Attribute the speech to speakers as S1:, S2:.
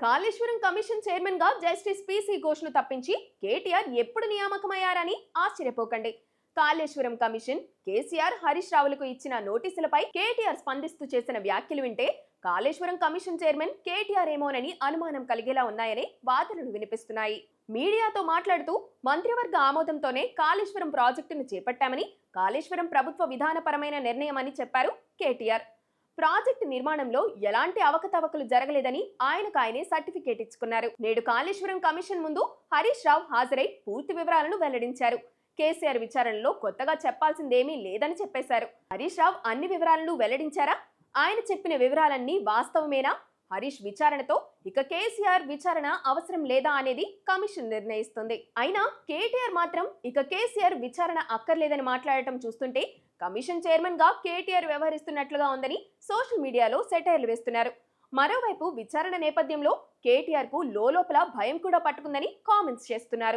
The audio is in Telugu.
S1: కాళేశ్వరం కమిషన్ చైర్మన్ గా జస్టిస్ పిసి ఘోష్ను తప్పించి కేటీఆర్ ఎప్పుడు నియామకమయ్యారని ఆశ్చర్యపోకండి. కాళేశ్వరం కమిషన్ కేసీఆర్ హరీష్ రావులకు ఇచ్చిన నోటీసులపై కేటీఆర్ స్పందిస్తూ చేసిన వ్యాఖ్యలు వింటే కాళేశ్వరం కమిషన్ చైర్మన్ కేటీఆర్ ఏమోనని అనుమానం కలిగేలా ఉన్నాయని వాదనలు వినిపిస్తున్నాయి. మీడియాతో మాట్లాడుతూ మంత్రివర్గ ఆమోదంతోనే కాళేశ్వరం ప్రాజెక్టును చేపట్టామని, కాళేశ్వరం ప్రభుత్వ విధానపరమైన నిర్ణయమని చెప్పారు కేటీఆర్. ప్రాజెక్టు నిర్మాణంలో ఎలాంటి అవకతవకలు జరగలేదని ఆయనే సర్టిఫికేట్ ఇచ్చుకున్నారు. నేడు కాళేశ్వరం కమిషన్ ముందు హరీష్ రావు హాజరై పూర్తి వివరాలను వెల్లడించారు. కేసీఆర్ విచారణలో కొత్తగా చెప్పాల్సిందేమీ లేదని చెప్పేశారు. హరీష్ రావు అన్ని వివరాలను వెల్లడించారా? ఆయన చెప్పిన వివరాలన్నీ వాస్తవమేనా? హరీష్ విచారణతో ఇక కేసీఆర్ విచారణ అవసరం లేదా అనేది కమిషన్ నిర్ణయిస్తుంది. అయినా కేటీఆర్ మాత్రం ఇక కేసీఆర్ విచారణ అక్కర్లేదని మాట్లాడటం చూస్తుంటే కమిషన్ చైర్మన్ గా కేటీఆర్ వ్యవహరిస్తున్నట్లుగా ఉందని సోషల్ మీడియాలో సెటైర్లు వేస్తున్నారు. మరోవైపు విచారణ నేపథ్యంలో కేటీఆర్ కు లోలోపల భయం కూడా పట్టుకుందని కామెంట్స్ చేస్తున్నారు.